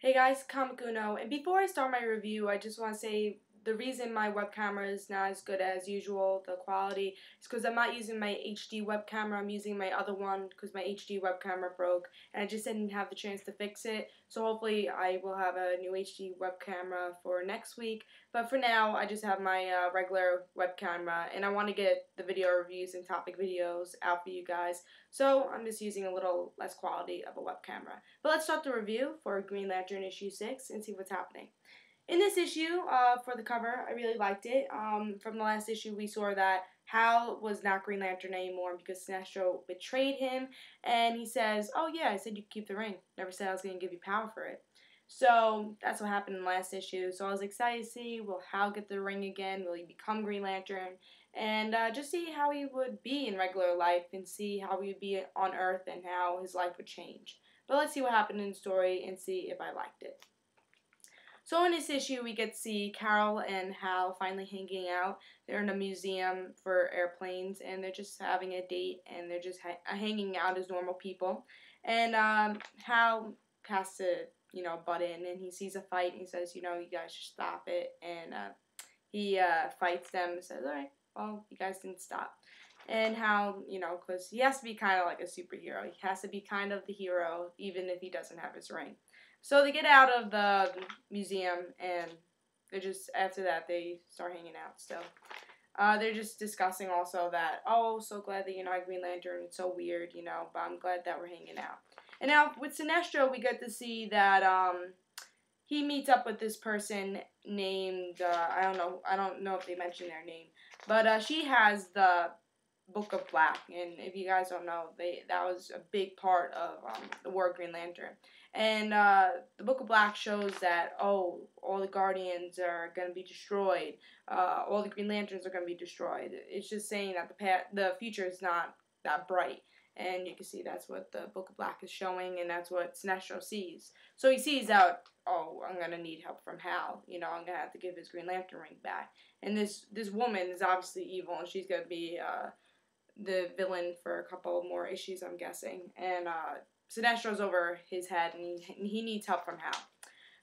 Hey guys, Kamakuno, and before I start my review, I just want to say the reason my web camera is not as good as usual, the quality, is because I'm not using my HD web camera. I'm using my other one because my HD web camera broke, and I just didn't have the chance to fix it. So hopefully I will have a new HD web camera for next week. But for now, I just have my regular web camera, and I want to get the video reviews and topic videos out for you guys. So I'm just using a little less quality of a web camera. But let's start the review for Green Lantern issue 6 and see what's happening. In this issue, for the cover, I really liked it. From the last issue, we saw that Hal was not Green Lantern anymore because Sinestro betrayed him, and he says, "Oh yeah, I said you could keep the ring. Never said I was going to give you power for it." So that's what happened in the last issue. So I was excited to see, will Hal get the ring again? Will he become Green Lantern? And just see how he would be in regular life and see how he would be on Earth and how his life would change. But let's see what happened in the story and see if I liked it. So in this issue, we get to see Carol and Hal finally hanging out. They're in a museum for airplanes, and they're just having a date, and they're just hanging out as normal people. And Hal has to, butt in, and he sees a fight, and he says, you guys should stop it. And he fights them and says, all right, well, you guys didn't stop. And Hal, because he has to be kind of like a superhero. He has to be kind of the hero, even if he doesn't have his ring. So they get out of the museum, and they're just, after that, they start hanging out still. They're just discussing also that, oh, so glad that you're not Green Lantern. It's so weird, but I'm glad that we're hanging out. And now with Sinestro, we get to see that he meets up with this person named, I don't know if they mentioned their name, but she has the Book of Black, and if you guys don't know, that was a big part of the War of Green Lantern. And the Book of Black shows that, oh, all the Guardians are going to be destroyed, all the Green Lanterns are going to be destroyed. It's just saying that the future is not that bright. And you can see that's what the Book of Black is showing, and that's what Sinestro sees. So he sees out, oh, I'm going to need help from Hal. I'm going to have to give his Green Lantern ring back. And this woman is obviously evil, and she's going to be the villain for a couple more issues, I'm guessing. And Sinestro's over his head, and he needs help from Hal.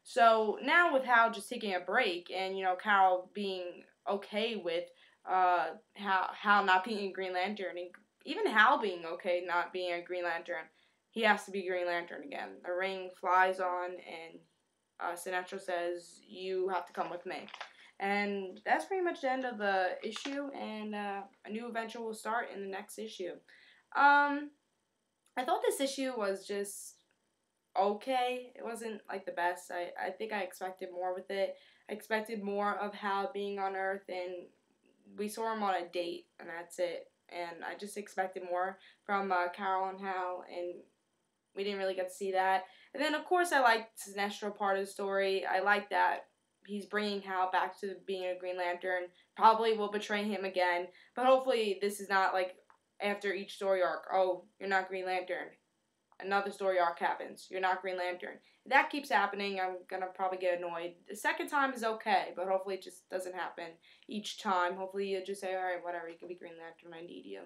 So now with Hal just taking a break, and Carol being okay with Hal not being a Green Lantern, and even Hal being okay not being a Green Lantern, he has to be Green Lantern again. The ring flies on, and Sinestro says, "You have to come with me." And that's pretty much the end of the issue, and a new adventure will start in the next issue. I thought this issue was just okay. It wasn't like the best. I think I expected more with it. I expected more of Hal being on Earth, and we saw him on a date, and that's it. And I just expected more from Carol and Hal, and we didn't really get to see that. And then, of course, I liked Sinestro part of the story. I like that he's bringing Hal back to being a Green Lantern. Probably will betray him again, but hopefully this is not like after each story arc, oh, you're not Green Lantern. Another story arc happens. You're not Green Lantern. If that keeps happening, I'm going to probably get annoyed. The second time is okay, but hopefully it just doesn't happen each time. Hopefully you just say, alright, whatever, you can be Green Lantern, I need you.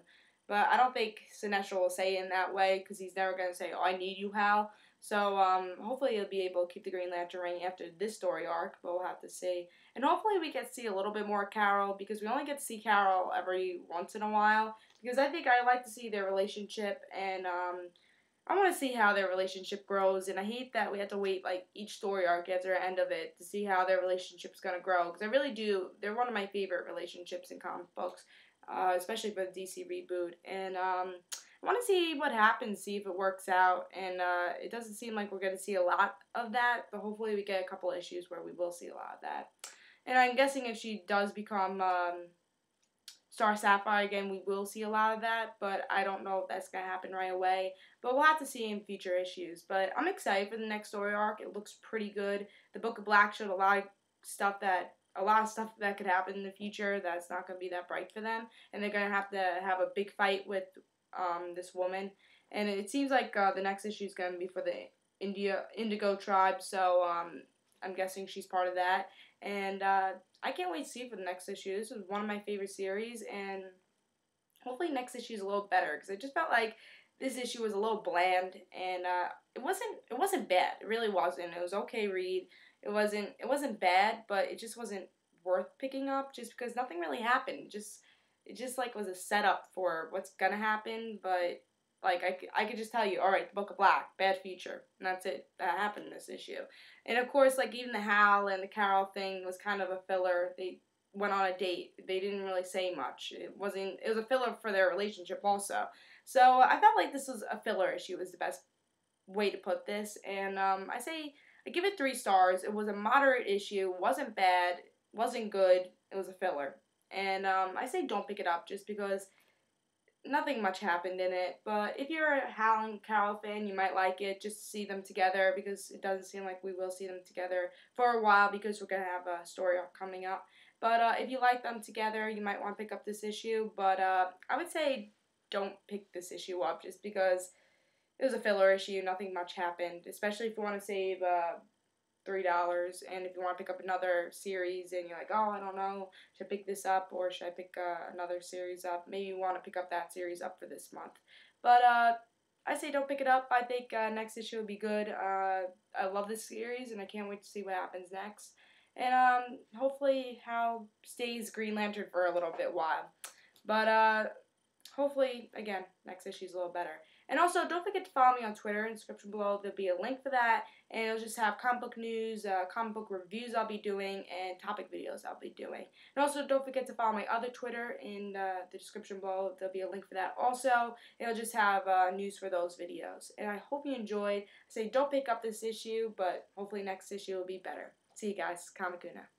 But I don't think Sinestro will say it in that way, because he's never going to say, oh, I need you, Hal. So hopefully he'll be able to keep the Green Lantern ring after this story arc, but we'll have to see. And hopefully we get to see a little bit more Carol, because we only get to see Carol every once in a while. Because I think I like to see their relationship, and I want to see how their relationship grows, and I hate that we have to wait like each story arc after the end of it to see how their relationship's going to grow, because I really do. They're one of my favorite relationships in comic books, especially for the DC reboot, and I want to see what happens, see if it works out, and it doesn't seem like we're going to see a lot of that, but hopefully we get a couple issues where we will see a lot of that. And I'm guessing if she does become Star Sapphire again, we will see a lot of that, but I don't know if that's going to happen right away. But we'll have to see in future issues. But I'm excited for the next story arc. It looks pretty good. The Book of Black showed a lot of stuff that could happen in the future that's not going to be that bright for them. And they're going to have a big fight with this woman. And it seems like the next issue is going to be for the Indigo tribe, so I'm guessing she's part of that. And I can't wait to see for the next issue. This was one of my favorite series, and hopefully next issue is a little better, because I just felt like this issue was a little bland, and it wasn't bad. It really wasn't. It was okay read. It wasn't bad, but it just wasn't worth picking up just because nothing really happened. It just like was a setup for what's gonna happen, but like I could just tell you, all right, the Book of Black, bad future, and that's it. That happened in this issue, and of course, like even the Hal and the Carol thing was kind of a filler. They went on a date. They didn't really say much. It was a filler for their relationship also. So I felt like this was a filler issue is the best way to put this, and I give it 3 stars. It was a moderate issue, wasn't bad, wasn't good. It was a filler, and I say don't pick it up just because nothing much happened in it. But if you're a Hal and Carol fan, you might like it just to see them together because it doesn't seem like we will see them together for a while because we're gonna have a story arc coming up. But if you like them together, you might want to pick up this issue. But I would say don't pick this issue up just because it was a filler issue. Nothing much happened, especially if you want to save $3. And if you want to pick up another series and you're like, oh, I don't know, should I pick this up or should I pick another series up? Maybe you want to pick up that series up for this month. But I say don't pick it up. I think next issue will be good. I love this series and I can't wait to see what happens next. And hopefully Hal stays Green Lantern for a little bit while. But hopefully, again, next issue is a little better. And also, don't forget to follow me on Twitter. In the description below, there'll be a link for that. And it'll just have comic book news, comic book reviews I'll be doing, and topic videos I'll be doing. And also, don't forget to follow my other Twitter in the description below. There'll be a link for that also. It'll just have news for those videos. And I hope you enjoyed. I say don't pick up this issue, but hopefully next issue will be better. See you guys. Kamikuna.